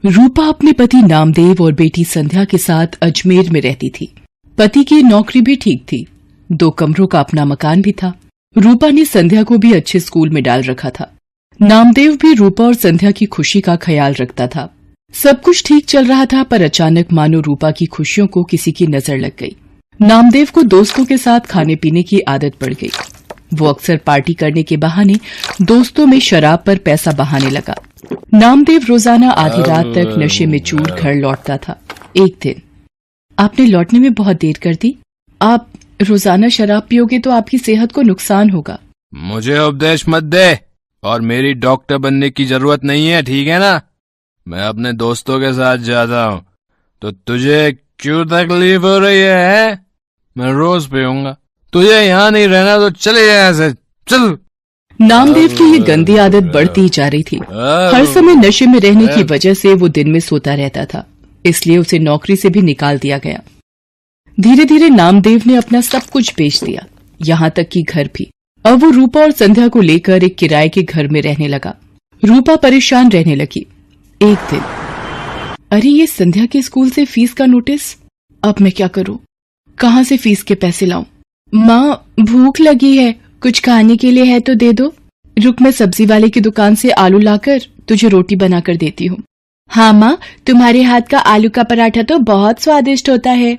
रूपा अपने पति नामदेव और बेटी संध्या के साथ अजमेर में रहती थी। पति की नौकरी भी ठीक थी, 2 कमरों का अपना मकान भी था। रूपा ने संध्या को भी अच्छे स्कूल में डाल रखा था। नामदेव भी रूपा और संध्या की खुशी का ख्याल रखता था। सब कुछ ठीक चल रहा था, पर अचानक मानो रूपा की खुशियों को किसी की नजर लग गई। नामदेव को दोस्तों के साथ खाने पीने की आदत पड़ गई। वो अक्सर पार्टी करने के बहाने दोस्तों में शराब पर पैसा बहाने लगा। नामदेव रोजाना आधी रात तक नशे में चूर घर लौटता था। एक दिन, आपने लौटने में बहुत देर कर दी। आप रोजाना शराब पियोगे तो आपकी सेहत को नुकसान होगा। मुझे उपदेश मत दे, और मेरी डॉक्टर बनने की जरूरत नहीं है, ठीक है ना? मैं अपने दोस्तों के साथ जाता हूँ, तो तुझे क्यों तकलीफ हो रही है? मैं रोज पीऊंगा। तुझे यहाँ नहीं रहना तो चले जाए यहाँ से, चल। नामदेव की ये गंदी आदत बढ़ती ही जा रही थी। हर समय नशे में रहने की वजह से वो दिन में सोता रहता था, इसलिए उसे नौकरी से भी निकाल दिया गया। धीरे धीरे नामदेव ने अपना सब कुछ बेच दिया, यहाँ तक कि घर भी। अब वो रूपा और संध्या को लेकर एक किराए के घर में रहने लगा। रूपा परेशान रहने लगी। एक दिन, अरे ये संध्या के स्कूल से फीस का नोटिस। अब मैं क्या करूं? कहाँ से फीस के पैसे लाऊं? माँ, भूख लगी है, कुछ खाने के लिए है तो दे दो। रुक, मैं सब्जी वाले की दुकान से आलू लाकर तुझे रोटी बनाकर देती हूँ। हाँ माँ, तुम्हारे हाथ का आलू का पराठा तो बहुत स्वादिष्ट होता है।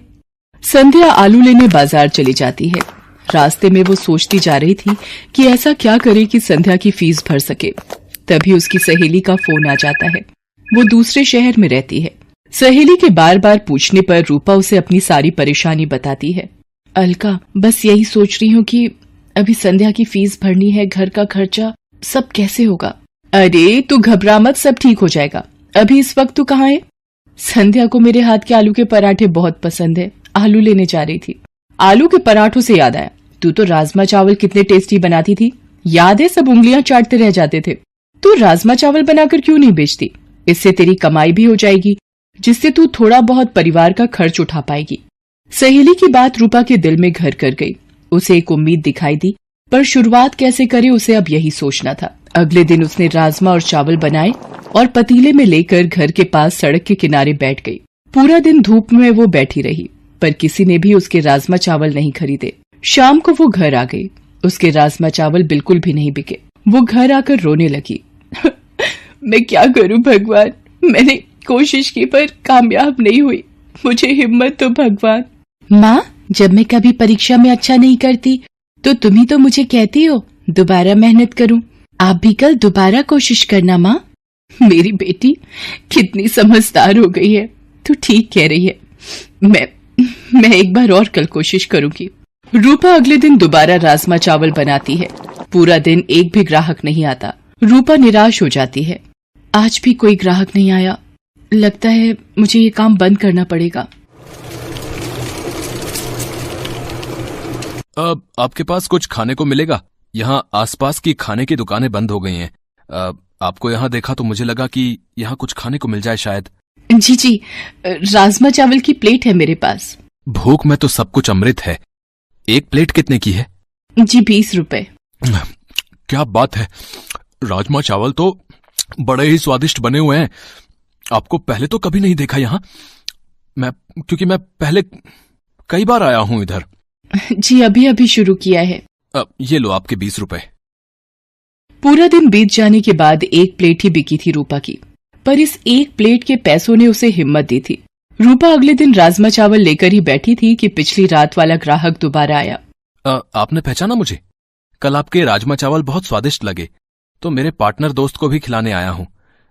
संध्या आलू लेने बाजार चली जाती है। रास्ते में वो सोचती जा रही थी कि ऐसा क्या करे कि संध्या की फीस भर सके। तभी उसकी सहेली का फोन आ जाता है। वो दूसरे शहर में रहती है। सहेली के बार बार पूछने पर रूपा उसे अपनी सारी परेशानी बताती है। अलका, बस यही सोच रही हूँ कि अभी संध्या की फीस भरनी है, घर का खर्चा सब कैसे होगा। अरे तू घबरा मत, सब ठीक हो जाएगा। अभी इस वक्त तू कहाँ है? संध्या को मेरे हाथ के आलू के पराठे बहुत पसंद है, आलू लेने जा रही थी। आलू के पराठों से याद आया, तू तो राजमा चावल कितने टेस्टी बनाती थी, याद है? सब उंगलियां चाटते रह जाते थे। तू राजमा चावल बनाकर क्यों नहीं बेचती? इससे तेरी कमाई भी हो जाएगी, जिससे तू थोड़ा बहुत परिवार का खर्च उठा पाएगी। सहेली की बात रूपा के दिल में घर कर गई। उसे एक उम्मीद दिखाई दी, पर शुरुआत कैसे करे उसे अब यही सोचना था। अगले दिन उसने राजमा और चावल बनाए और पतीले में लेकर घर के पास सड़क के किनारे बैठ गई। पूरा दिन धूप में वो बैठी रही, पर किसी ने भी उसके राजमा चावल नहीं खरीदे। शाम को वो घर आ गई। उसके राजमा चावल बिल्कुल भी नहीं बिके। वो घर आकर रोने लगी। मैं क्या करूं भगवान, मैंने कोशिश की पर कामयाब नहीं हुई, मुझे हिम्मत दो भगवान। माँ, जब मैं कभी परीक्षा में अच्छा नहीं करती तो तुम ही तो मुझे कहती हो दोबारा मेहनत करूं। आप भी कल दोबारा कोशिश करना माँ। मेरी बेटी कितनी समझदार हो गई है, तू ठीक कह रही है। मैं एक बार और कल कोशिश करूंगी। रूपा अगले दिन दोबारा राजमा चावल बनाती है। पूरा दिन एक भी ग्राहक नहीं आता। रूपा निराश हो जाती है। आज भी कोई ग्राहक नहीं आया, लगता है मुझे ये काम बंद करना पड़ेगा। अब आपके पास कुछ खाने को मिलेगा? यहाँ आसपास की खाने की दुकानें बंद हो गई हैं। आपको यहाँ देखा तो मुझे लगा कि यहाँ कुछ खाने को मिल जाए शायद। जी, राजमा चावल की प्लेट है मेरे पास। भूख में तो सब कुछ अमृत है। एक प्लेट कितने की है? जी 20 रुपए। क्या बात है, राजमा चावल तो बड़े ही स्वादिष्ट बने हुए हैं। आपको पहले तो कभी नहीं देखा यहाँ, क्योंकि मैं पहले कई बार आया हूँ इधर। जी अभी शुरू किया है। ये लो आपके 20 रुपए। पूरा दिन बीत जाने के बाद एक प्लेट ही बिकी थी रूपा की, पर इस एक प्लेट के पैसों ने उसे हिम्मत दी थी। रूपा अगले दिन राजमा चावल लेकर ही बैठी थी कि पिछली रात वाला ग्राहक दोबारा आया। आपने पहचाना मुझे? कल आपके राजमा चावल बहुत स्वादिष्ट लगे, तो मेरे पार्टनर दोस्त को भी खिलाने आया हूँ।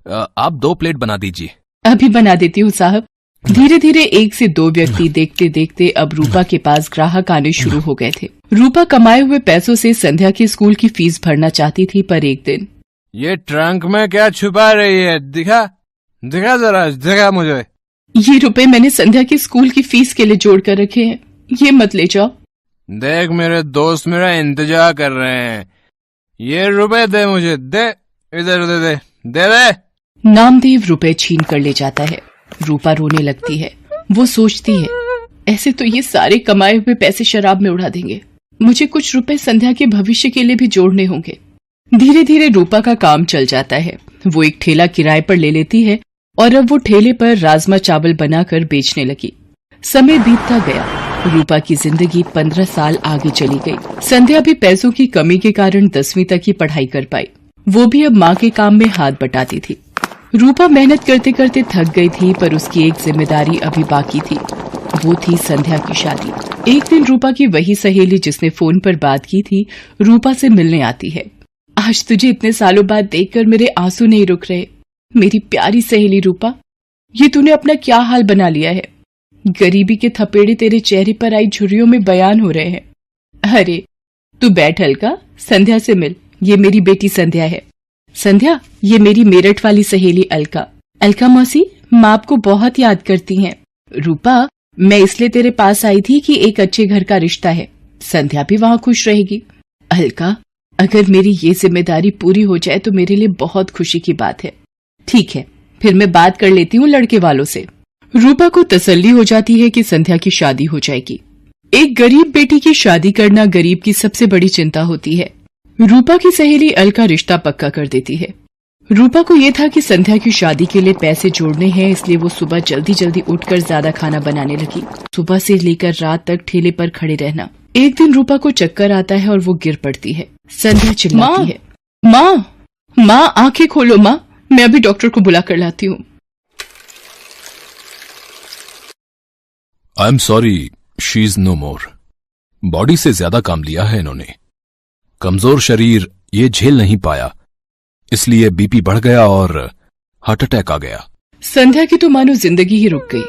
आप 2 प्लेट बना दीजिए। अभी बना देती हूँ साहब। धीरे धीरे 1 से 2 व्यक्ति देखते देखते अब रूपा के पास ग्राहक आने शुरू हो गए थे। रूपा कमाए हुए पैसों से संध्या के स्कूल की फीस भरना चाहती थी, पर एक दिन, ये ट्रंक में क्या छुपा रही है? दिखा जरा, दिखा मुझे। ये रुपए मैंने संध्या की स्कूल की फीस के लिए जोड़ कर रखे हैं, ये मत ले जाओ। देख, मेरे दोस्त मेरा इंतजार कर रहे हैं। ये रुपए दे मुझे, दे, इधर दे। नामदेव रुपए छीन कर ले जाता है। रूपा रोने लगती है। वो सोचती है, ऐसे तो ये सारे कमाए हुए पैसे शराब में उड़ा देंगे, मुझे कुछ रुपए संध्या के भविष्य के लिए भी जोड़ने होंगे। धीरे धीरे रूपा का काम चल जाता है। वो एक ठेला किराए पर ले लेती है और अब वो ठेले पर राजमा चावल बनाकर बेचने लगी। समय बीतता गया। रूपा की जिंदगी 15 साल आगे चली गई। संध्या भी पैसों की कमी के कारण 10वीं तक ही पढ़ाई कर पाई। वो भी अब माँ के काम में हाथ बटाती थी। रूपा मेहनत करते करते थक गई थी, पर उसकी एक जिम्मेदारी अभी बाकी थी। वो थी संध्या की शादी। एक दिन रूपा की वही सहेली जिसने फोन पर बात की थी, रूपा से मिलने आती है। आज तुझे इतने सालों बाद देखकर मेरे आंसू नहीं रुक रहे। मेरी प्यारी सहेली रूपा, ये तूने अपना क्या हाल बना लिया है। गरीबी के थपेड़े तेरे चेहरे पर आई झुर्रियों में बयान हो रहे हैं। अरे तू बैठ अलका, संध्या से मिल। ये मेरी बेटी संध्या है। संध्या, ये मेरी मेरठ वाली सहेली अलका। अलका मौसी, माँ आपको बहुत याद करती हैं। रूपा, मैं इसलिए तेरे पास आई थी कि एक अच्छे घर का रिश्ता है। संध्या भी वहाँ खुश रहेगी। अलका, अगर मेरी ये जिम्मेदारी पूरी हो जाए तो मेरे लिए बहुत खुशी की बात है। ठीक है, फिर मैं बात कर लेती हूँ लड़के वालों से। रूपा को तसल्ली हो जाती है कि संध्या की शादी हो जाएगी। एक गरीब बेटी की शादी करना गरीब की सबसे बड़ी चिंता होती है। रूपा की सहेली अलका रिश्ता पक्का कर देती है। रूपा को ये था कि संध्या की शादी के लिए पैसे जोड़ने हैं, इसलिए वो सुबह जल्दी जल्दी उठकर ज्यादा खाना बनाने लगी। सुबह से लेकर रात तक ठेले पर खड़े रहना। एक दिन रूपा को चक्कर आता है और वो गिर पड़ती है। संध्या चिल्लाती है, माँ आंखें खोलो माँ, मैं अभी डॉक्टर को बुला कर लाती हूँ। I am sorry, she is no more. Body से ज्यादा काम लिया है इन्होंने। कमजोर शरीर ये झेल नहीं पाया, इसलिए बीपी बढ़ गया और हार्ट अटैक आ गया। संध्या की तो मानो जिंदगी ही रुक गई।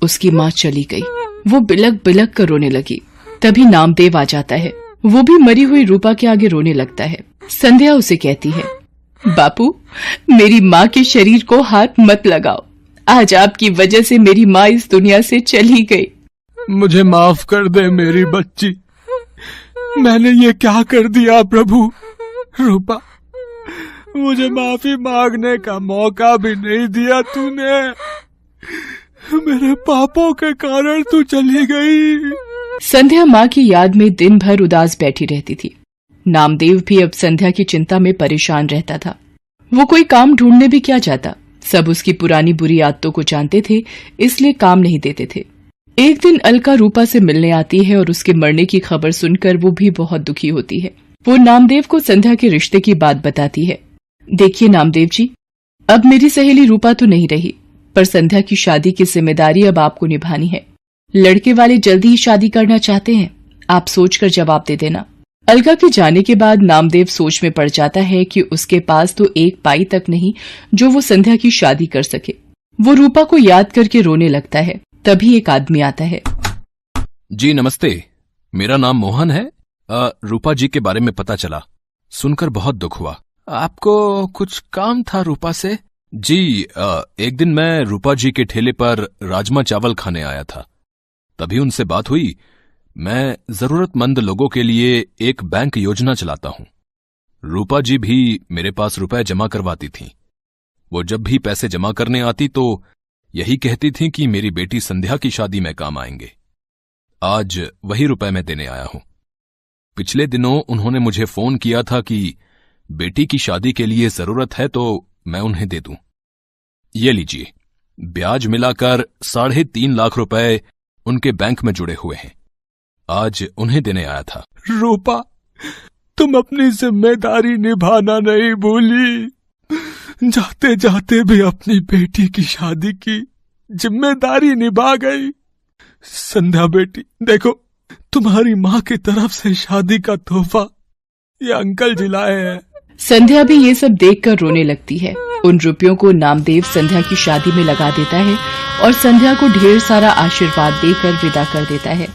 उसकी माँ चली गई। वो बिलक बिलक कर रोने लगी। तभी नामदेव आ जाता है। वो भी मरी हुई रूपा के आगे रोने लगता है। संध्या उसे कहती है, बापू, मेरी माँ के शरीर को हाथ मत लगाओ। आज आपकी वजह से मेरी माँ इस दुनिया से चली गई। मुझे माफ कर दे मेरी बच्ची, मैंने ये क्या कर दिया प्रभु। रूपा, मुझे माफी मांगने का मौका भी नहीं दिया तूने। मेरे पापों के कारण तू चली गई। संध्या माँ की याद में दिन भर उदास बैठी रहती थी। नामदेव भी अब संध्या की चिंता में परेशान रहता था। वो कोई काम ढूंढने भी क्या जाता। सब उसकी पुरानी बुरी आदतों को जानते थे, इसलिए काम नहीं देते थे। एक दिन अलका रूपा से मिलने आती है और उसके मरने की खबर सुनकर वो भी बहुत दुखी होती है। वो नामदेव को संध्या के रिश्ते की बात बताती है। देखिए नामदेव जी, अब मेरी सहेली रूपा तो नहीं रही, पर संध्या की शादी की जिम्मेदारी अब आपको निभानी है। लड़के वाले जल्दी ही शादी करना चाहते हैं, आप सोचकर जवाब दे देना। अलका के जाने के बाद नामदेव सोच में पड़ जाता है कि उसके पास तो एक पाई तक नहीं जो वो संध्या की शादी कर सके। वो रूपा को याद करके रोने लगता है। तभी एक आदमी आता है। जी नमस्ते, मेरा नाम मोहन है। रूपा जी के बारे में पता चला, सुनकर बहुत दुख हुआ। आपको कुछ काम था रूपा से? जी, एक दिन मैं रूपा जी के ठेले पर राजमा चावल खाने आया था, तभी उनसे बात हुई। मैं जरूरतमंद लोगों के लिए एक बैंक योजना चलाता हूं। रूपा जी भी मेरे पास रुपए जमा करवाती थीं। वो जब भी पैसे जमा करने आती तो यही कहती थी कि मेरी बेटी संध्या की शादी में काम आएंगे। आज वही रुपए मैं देने आया हूं। पिछले दिनों उन्होंने मुझे फोन किया था कि बेटी की शादी के लिए जरूरत है तो मैं उन्हें दे दूं। ये लीजिए, ब्याज मिलाकर 3.5 लाख रुपए उनके बैंक में जुड़े हुए हैं। आज उन्हें देने आया था। रूपा, तुम अपनी जिम्मेदारी निभाना नहीं भूली। जाते जाते भी अपनी बेटी की शादी की जिम्मेदारी निभा गई। संध्या बेटी, देखो, तुम्हारी माँ की तरफ से शादी का तोहफा ये अंकल जी लाए हैं। संध्या भी ये सब देखकर रोने लगती है। उन रुपयों को नामदेव संध्या की शादी में लगा देता है और संध्या को ढेर सारा आशीर्वाद देकर विदा कर देता है।